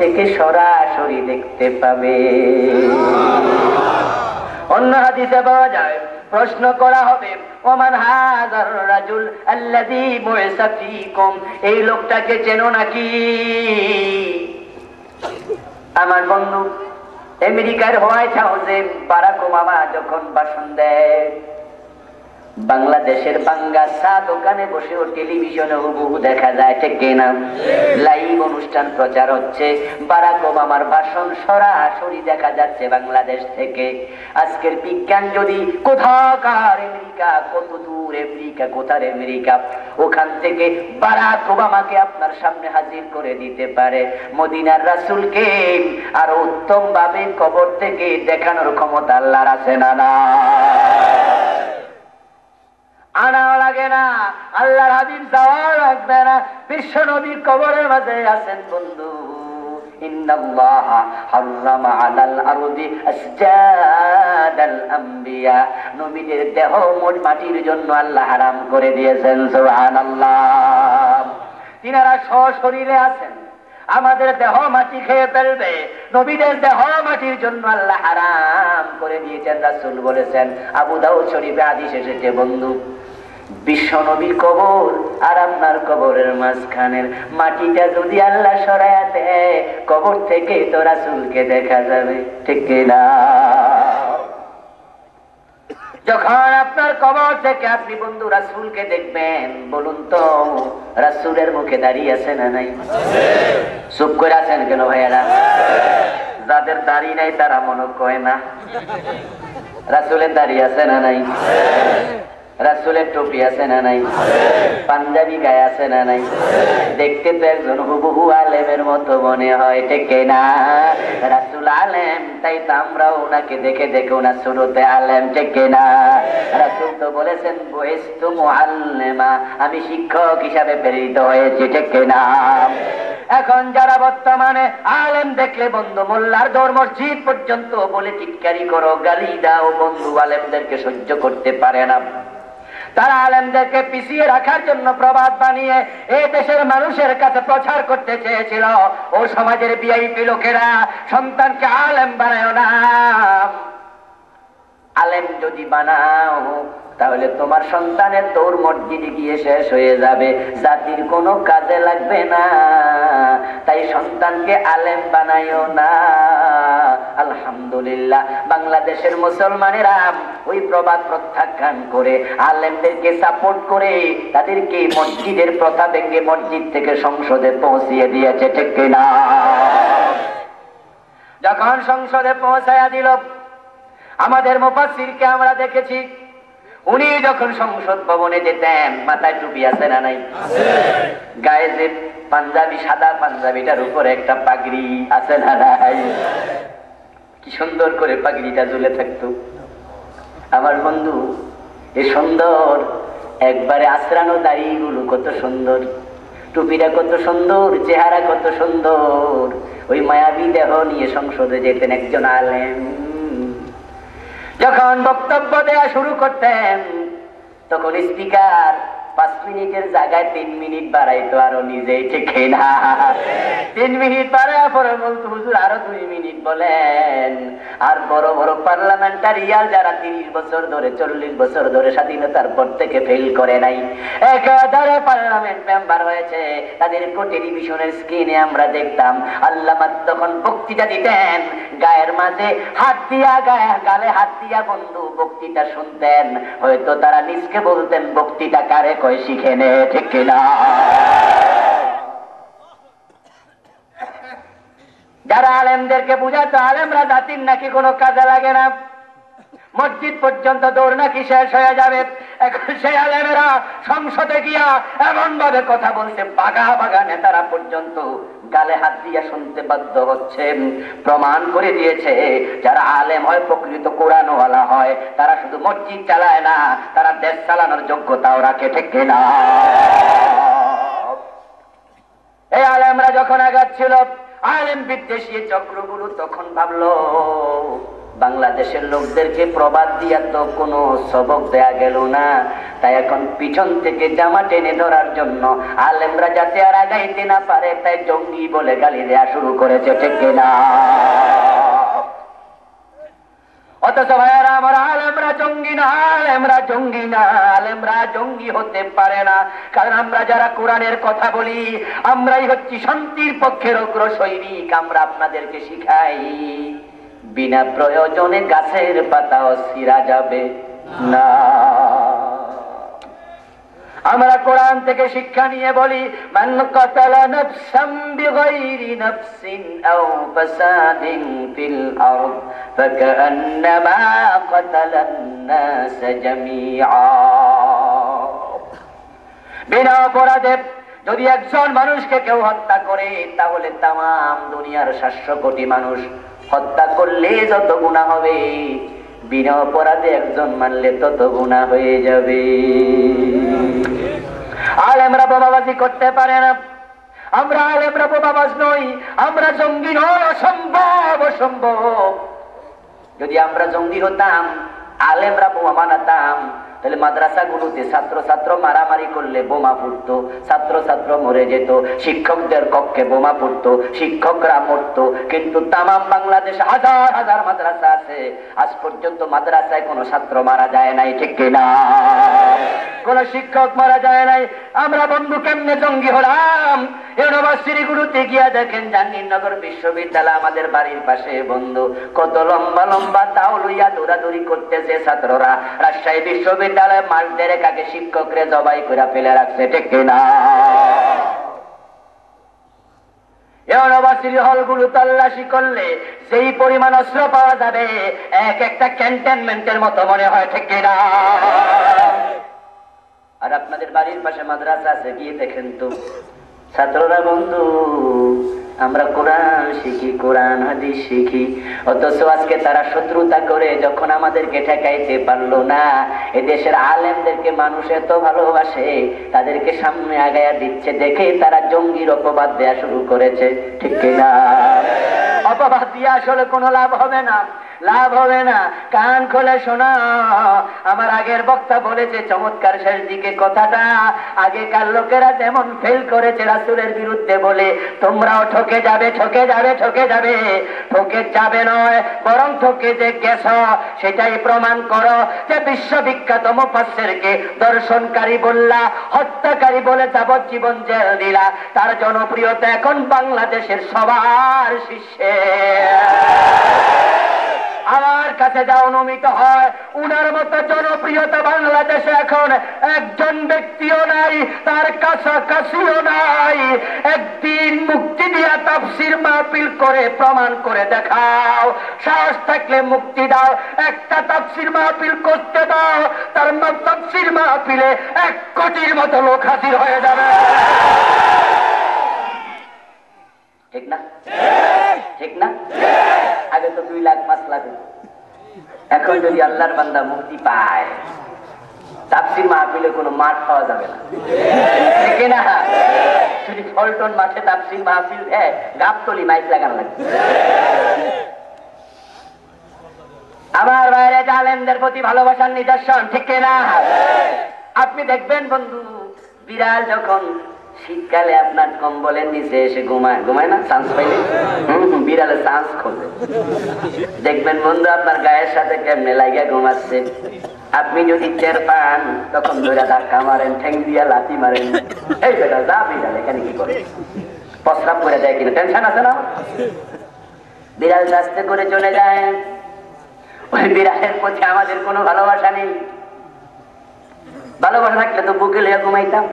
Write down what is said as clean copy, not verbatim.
থেকে সরাসরি দেখতে পাবে। অন্য হাদিসে পাওয়া যায়, প্রশ্ন করা হবে, ওমান হাযার রাজুল আল্লাযী বুইসা ফীকুম, এই লোকটাকে চেনো নাকি? আমার বন্ধু আমেরিকার হোয়াইট হাউসে বারাক ওবামা যখন ভাষণ দেয়, বাংলাদেশের বাঙ্গা চা দোকানে বসেও টেলিভিশনে হুবহু দেখা যায়, ঠিক কিনা? লাইভ অনুষ্ঠান প্রচার হচ্ছে, বারাক ওবামার ভাষণ সরাসরি দেখা যাচ্ছে বাংলাদেশ থেকে। আজকের বিজ্ঞান যদি কোথাকার আমেরিকা, কত দূর আমেরিকা, কোথার আমেরিকা, ওখান থেকে বারাক ওবামাকে আপনার সামনে হাজির করে দিতে পারে, মদিনার রাসূলকে আরো উত্তম ভাবে কবর থেকে দেখানোর ক্ষমতা আল্লাহর আছে না? না, আনাও লাগে না, আল্লাহর হাবিব যাওয়া লাগবে না, বিশ্ব নবীর কবরের মাঝে আছেন বন্ধু। ইন্নাল্লাহা হারামা আলাল আরদি আসজাদাল আম্বিয়া, নবীদের দেহ মাটির জন্য আল্লাহ হারাম করে দিয়েছেন, সুবহানাল্লাহ। তিনারা সশরীরে আছেন, আমাদের দেহ মাটি খেয়ে ফেলবে, নবীদের দেহ মাটির জন্য আল্লাহ হারাম করে দিয়েছেন। রাসূল বলেছেন, আবু দাউদ শরীফে হাদিস এসেছে বন্ধু, বিশ্ব নবীর কবর আর আপনার কবরের মাঝখানের মাটিটা যদি আল্লাহ সরায়া দেয়, কবর থেকে তো রাসূলকে দেখা যাবে, ঠিক কিনা? যখন আপনার কবর থেকে আপনি বন্ধু রাসূলকে দেখবেন, বলুন তো রাসূলের মুখে দাঁড়িয়ে আছে না নাই? চুপ করে আছেন কেন ভাইয়ারা? যাদের দাড়ি নাই তারা মনে কয় না। রাসূলের দাড়ি আছে না নাই? রাসূলের টুপি আছে না নাই? পাঞ্জাবি গায়ে আছে না নাই? দেখতে তো একজন হুবহু আলেমের মতো মনে হয়, ঠিক না? রাসূল আলেম, তাই তো আমরাও ওনাকে দেখে দেখে ওনার সুরতে আলেম, ঠিক না? রাসূল তো বলেছেন, বুইস্তু মুআল্লিমা, আমি শিক্ষক হিসাবে প্রেরিত হয়েছি, ঠিক না? এখন যারা বর্তমানে আলেম দেখলে বন্ধু মোল্লার দৌড় মসজিদ পর্যন্ত বলে চিৎকারি করো, গালি দাও বন্ধু, আলেমদেরকে সহ্য করতে পারে না। তারা আলেমদেরকে পিছিয়ে রাখার জন্য প্রবাদ বানিয়ে এই দেশের মানুষের কাছে প্রচার করতে চেয়েছিল, ও সমাজের ভিআইপি লোকেরা, সন্তানকে আলেম বানায় না, আলেম যদি বানাও তাহলে তোমার সন্তানের দৌড় মসজিদে গিয়ে শেষ হয়ে যাবে, জাতির কোনো কাজে লাগবে না, তাই সন্তানকে আলেম বানাইও না। আলহামদুলিল্লাহ, বাংলাদেশের মুসলমানেরা ওই প্রবাদ প্রত্যাখ্যান করে আলেমদেরকে সাপোর্ট করে তাদেরকে মসজিদের প্রথা ভেঙে মসজিদ থেকে সংসদে পৌঁছিয়ে দিয়েছে, ঠিক কিনা? যখন সংসদে পৌঁছায়া দিল, আমাদের মুফাসসিরকে আমরা দেখেছি, উনি যখন সংসদ ভবনে যেতেন, মাথায় টুপি আছে না নাই? গায়ে যে পাঞ্জাবি, সাদা পাঞ্জাবিটার উপরে একটা পাগড়ি আছে না নাই? কি সুন্দর করে পাগড়িটা ঝুলে থাকতো। আমার বন্ধু, এই সুন্দর একবারে আশ্রানো দাড়িগুলো কত সুন্দর, টুপিটা কত সুন্দর, চেহারা কত সুন্দর, ওই মায়াবী দেহ নিয়ে সংসদে যেতেন একজন আলেম। যখন বক্তব্য দেওয়া শুরু করতেন, তখন স্পিকার 5 মিনিটের জায়গায় 3 মিনিট বাড়াইতো আরো নিজেই, ঠিক না? 3 মিনিট বাড়ায় পরে বলতো, হুজুর আরো 2 মিনিট বলেন। আর বড় বড় পার্লামেন্টারিয়ান যারা 30 বছর ধরে, 40 বছর ধরে স্বাধীনতার পর থেকে ফেল করে নাই, একাধারে পার্লামেন্ট মেম্বার হয়েছে, তাদেরকে টেলিভিশনের স্ক্রিনে আমরা দেখতাম। আল্লামা তখন বক্তৃতা দিতেন, গায়ের মাঝে হাত দিয়া, গালে হাত দিয়া বন্ধু বক্তৃতা শুনতেন। হয়তো তারা নিজকে বলতেন, বক্তৃতা কারে কয় শিখে নে, ঠিক কিনা? যারা আলেমদেরকে বুঝাতো আলেমরা জাতির নাকি কোনো কাজে লাগে না, মসজিদ পর্যন্ত দৌড় নাকি শেষ হয়ে যাবে, এখন সেই আলেমেরা সংসদে গিয়া এমন ভাবে কথা বলছে, বাগা বাগা নেতারা পর্যন্ত গালে হাত দিয়া শুনতে বাধ্য হচ্ছেন। প্রমাণ করে দিয়েছে, যারা আলেম হয়, প্রকৃত কোরআনওয়ালা হয়, তারা শুধু মসজিদ চালায় না, তারা দেশ চালানোর যোগ্যতাও রাখে, ঠিক না? এই আলেমরা যখন আগাচ্ছিল, আলেম বিদ্বেষী চক্রগুলো তখন ভাবলো, বাংলাদেশের লোকদেরকে প্রবাদ দিয়া তো কোনো সবক দেয়া গেল না, তাই এখন পিছন থেকে জামা টেনে ধরার জন্য আলেমরা যাতে আর আগাইতে না পারে তাই জঙ্গি বলে গালি দেয়া শুরু করেছে, ঠিক কিনা? অথচ ভাইয়ারা আমার, আলেমরা জঙ্গি না, আলেমরা জঙ্গি না, আলেমরা জঙ্গি হতে পারে না। কারণ আমরা যারা কোরআনের কথা বলি, আমরাই হচ্ছি শান্তির পক্ষের অগ্র সৈনিক। আমরা আপনাদেরকে শিখাই বিনা প্রয়োজনে গাছের পাতাও ছিঁড়া যাবে না। আমরা কোরআন থেকে শিক্ষা নিয়ে বলি, মান কাতালা নাফসাম বিগাইরি নাফসিন আও ফাসাদিন ফিল আরদ ফাকান্নামা কাতালান নাস জামিআ। বিনা অপরাধে যদি একজন মানুষকে কেউ হত্যা করে, তাহলে তামাম দুনিয়ার 700 কোটি মানুষ হত্যা করলে যত গুনাহ হবে, বিনা অপরাধে একজন মারলে তত গুনাহ হয়ে যাবে। আলেমরা বোমাবাজি করতে পারে না, আমরা আলেমরা বোমাবাজ নই, আমরা জঙ্গি নই, অসম্ভব অসম্ভব। যদি আমরা জঙ্গি হতাম, আলেমরা বোমা বানাতাম, তাহলে মাদ্রাসাগুলোতে ছাত্র ছাত্র মারামারি করলে বোমা ফুটতো, ছাত্র ছাত্র মরে যেত, শিক্ষকদের কক্ষে বোমা ফুটতো, শিক্ষকরা মরতো। কিন্তু তামাম বাংলাদেশ হাজার হাজার মাদ্রাসা আছে, আজ পর্যন্ত মাদ্রাসায় কোনো ছাত্র মারা যায় নাই, ঠিক কিনা? কোন শিক্ষক মারা যায় নাই। আমরা বন্ধু কেমনে জঙ্গি হলাম? ইউনিভার্সিটিগুলোতে গিয়া দেখেন, জাহাঙ্গীরনগর বিশ্ববিদ্যালয় আমাদের বাড়ির পাশে বন্ধু, কত লম্বা লম্বা তাও লইয়া দৌড়াদৌড়ি করতেছে ছাত্ররা। রাজশাহী বিশ্ববিদ্যালয়ে মাস দেড়েক আগে শিক্ষকরে জবাই করে ফেলে রাখছে, ঠিক কিনা? ইউনিভার্সিটি হলগুলো তল্লাশি করলে সেই পরিমাণ অস্ত্র পাওয়া যাবে, এক একটা ক্যান্টনমেন্টের মতো মনে হয়, ঠিক কিনা? আর আপনাদের বাড়ির পাশে মাদ্রাসা আছে, গিয়ে দেখেন তো ছাত্ররা বন্ধু, আমরা কোরআন শিখি, কোরআন হাদিস শিখি, অথচ আজকে তারা শত্রুতা করে যখন আমাদেরকে ঠেকাইতে পারলো না, এদেশের আলেমদেরকে মানুষ এত ভালোবাসে, তাদেরকে সামনে আগায়া দিচ্ছে দেখে তারা জঙ্গির অপবাদ দেয়া শুরু করেছে, ঠিক কিনা? অপবাদ দিয়ে আসলে কোনো লাভ হবে না, লাভ হবে না। কান খোলে শোনা, আমার আগের বক্তা বলেছে চমৎকার শেষ দিকে কথাটা, আগেকার লোকেরা যেমন ফেল করেছে রাসূলের বিরুদ্ধে বলে, তোমরাও ঠকে যাবে, ঠকে যাবে, ঠকে যাবে। ঠকে যাবে নয়, বরং ঠকে যে গেছ সেটাই প্রমাণ করো যে বিশ্ববিখ্যাত মুফাসসিরকে দর্শনকারী বললা, হত্যাকারী বলে যাবজ্জীবন জেল দিলা, তার জনপ্রিয়তা এখন বাংলাদেশের সবার শীর্ষে। আমার কাছে যা অনুমিত হয়, উনার মতো জনপ্রিয়তা বাংলাদেশে এখন একজন ব্যক্তিও নাই, তার কাছাকাছিও নাই। একদিন মুক্তি দিয়া তাফসীর মাহফিল করে প্রমাণ করে দেখাও, সাহস থাকলে মুক্তি দাও, একটা তাফসীর মাহফিল করতে দাও, তার তাফসীর মাহফিলে 1 কোটির মতো লোক হাজির হয়ে যাবে, ঠিক না? ঠিক না? আগে তো 2 লাখ 5 লাখ, এখন যদি আল্লাহর বান্দা মুক্তি পায়, তাফসীর মাহফিলে কোনো মাঠ পাওয়া যাবে না, ঠিক না? যদি ফলটন মাঠে তাফসীর মাহফিল দেয়, গাবতলি মাইক লাগানো লাগবে। আমার বাইরে আলেমদের প্রতি ভালোবাসার নিদর্শন, ঠিক না? আপনি দেখবেন বন্ধু, বিড়াল যখন শীতকালে আপনার কম্বলের নিচে এসে ঘুমায়, ঘুমায় না চান্স পাইলে, বিড়ালে চান্স খোঁজে, দেখবেন বন্ধু আপনার গায়ের সাথে কেমনে লাগিয়া ঘুমাচ্ছে। আপনি যদি টের পান, তখন ধরে ধাক্কা মারেন, ঠ্যাং দিয়া লাথি মারেন, এই বেটা যা, বিড়াল এখানে কি করে, প্রস্রাব করে দেয় কিনা, টেনশন আছে না? বিড়াল আস্তে করে চলে যায়। ওই বিড়ালের প্রতি আমাদের কোনো ভালোবাসা নেই। ভালোবাসা থাকলে তো বুকে লিয়ে ঘুমাইতাম।